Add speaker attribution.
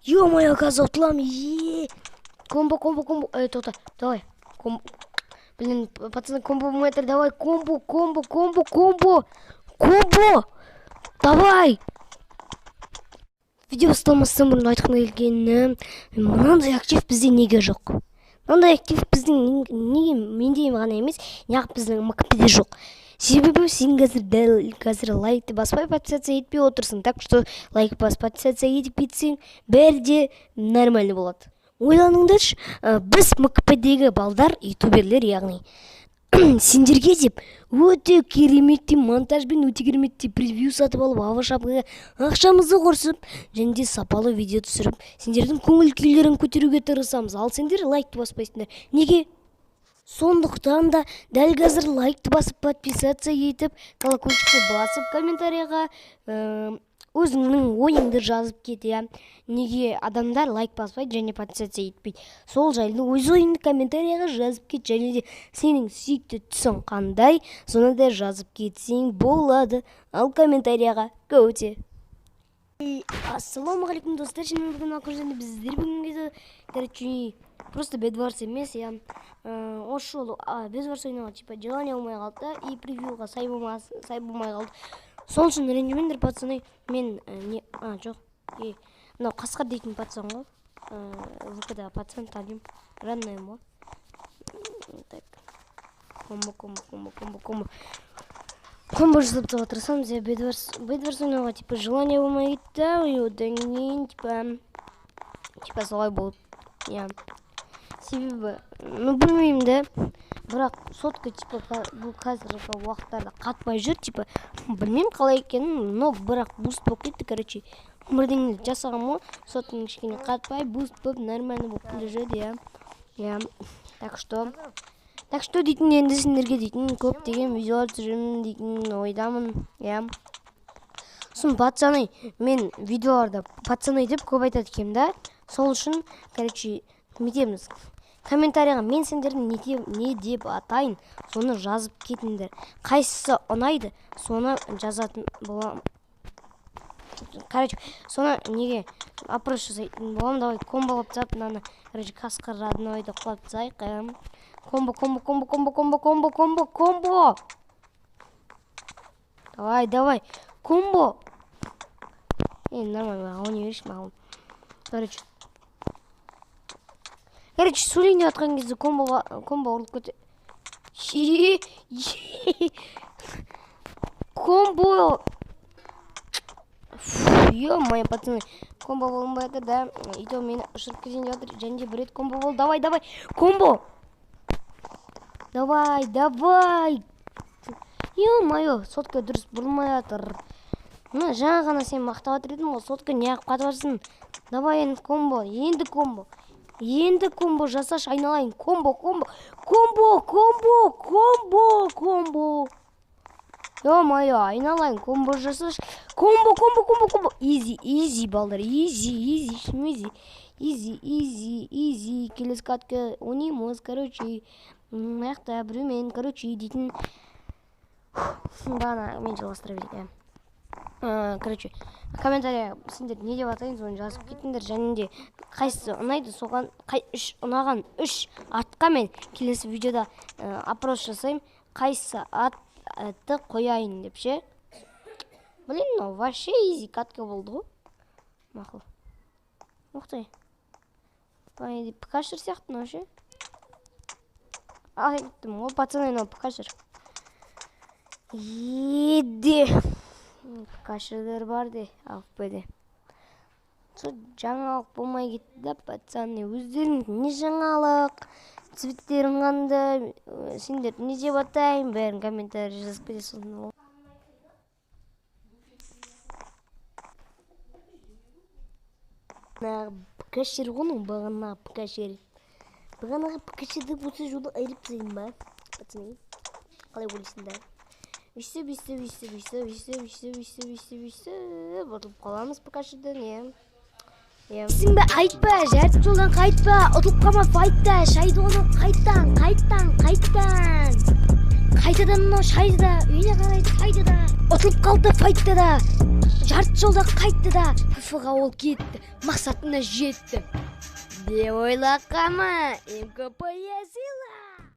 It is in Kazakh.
Speaker 1: Ё-моё, газ отылам. Комбо. Тота, давай. Блин, пацаны, комбо метр, давай. Комбо. Давай. Видео басталмастан бұрын айтқым келгені, мынандай актив бізде неге жоқ? Мынандай актив біздің неге менде ғана емес, неғып біздің МКПде жоқ. Себебі сен қазір лайкты баспай подписаться етпей отырсың. Так что лайк бас подписаться етіп кетсең, бәрі де нормально болады. Ойланыңдаршы, біз МКПдегі балдар, ютуберлер яғни сендерге деп өте кереметті монтажбен, өте кереметті превью сатып алып, авашапқа ақшамызды қорсып, және де сапалы видео түсіріп, сендердің көңіл күйлерін көтеруге тырысамыз. Ал сендер лайкты баспайсыңдар. Неге? Сондықтан да дәл қазір лайкты басып, подписаться етіп, колокольчикті басып, комментарияға өзіңнің ойыңды жазып кете. Неге адамдар лайк баспайды және подписаться етпейді? Сол жайлы өз ойыңды комментарияға жазып кет, және де сенің сүйікті түсің қандай, соны да жазып кетсең болады. Ал комментарияға көте. Ассалаумағалейкум достар, және бүгін ақыржанды біздер бүгінгі короче, просто бедварс емес, ошол бедварс ойнауға типа желание болмай қалды и превьюға сай болмай қалды. Сол үшін ренжімеңдер, пацаны. Мен жоқ. Мынау Қасқар дейтін пацан ғой. ВКда пацан танимын. Раннайым ғой. Так. Комбо жасап таба тұрсам, бедварс ойнауға типа желание болмай кетті, и одан кейін типа солай болды. Себебі, білмеймін да, бірақ сотка типа бұл қазіргі уақыттарда қатпай жүр, типа білмеймін қалай екенін, но бірақ буст болып кетті, короче. Бірдеңе жасаған ма, сотканың кішкене қатпай, буст болып нормально болып келе жүрді, Так что дейтін, енді сендерге дейтін, көп деген видео түсіремін дейтін ойдамын, Сын пацаны, мен видеоларда пацаны деп көп айтады екем да. Сол үшін, короче, метеміз. Комментарияға мен сендердің не деп атайын, соны жазып кетіңдер. Қайсысы ұнайды, соны жазатын болам. Короче, соны неге опрос жасайтын болам. Давай комболап тап, мынаны, короче, Қасқар роднойды құлап тастайық. Комбо. Давай. Комбо. Нормально, он не веришь, мағым. Короче, сөйлейін деп атқан кезде комбо ұрылып көте. Комбо. Ё-моё, пацаны. Комбо болмай жатыр, да. Ито мені ұшырып кетейін деп жатыр. Және де бір рет комбо бол. Давай. Комбо. Давай. Ё-моё, сотка дұрыс бұрылмай жатыр. Жаңа ғана сен мақтап жатыр едім ғой, сотка неғып қатып жатырсың. Давай енді комбо. Енді комбо жасаш, айналайын. Комбо. Ё-моё, айналайын, комбо жасаш. Комбо. Изи, балдар, изи. Келесі катка ойнаймыз, короче. Маяқта біреумен, короче, дейтін. Бағана мен жалғастыра берейін. Короче, комментария сендер не деп атайын, соны жазып кетіңдер. Және де қайсысы ұнайды, соған ұнаған 3 атқа мен келесі видеода опрос жасаймын. Қайсысы атты қояйын деп ше. Блин, вообще изи катка болды ғой. Мақұл. Ұқтай. Пікашыр сияқты мынау ше. Айттым, ол пацаны мынау пікашыр. Кашырлар бар де, АФП-де. Жаңалық болмай кетті да, пацаны. Өздерің не жаңалық? Цветтерің қандай? Сендер не деп атайын? Бәрін комментарий жазып кетесің. Пікашыр ғының бағана пікашыр. Бағанаға пікашырды болса жолы айырып тізейін ба? Пацаны, қалай ойлайсыңдар? Висі, бұтылып қаламыз пікашырды, не? Сің бі айтпа, жәртіп жолдан қайтпа, ұтылып қама файтта, шайды оны қайттан. Қайтадан мұнау шайды да, үйіне қарайды қайды да, ұтылып қалды файтта да. жарты жолда қайтты да ФФ-ға ол кетті, мақсатына жетті деп ойлаққама МКП сыйла.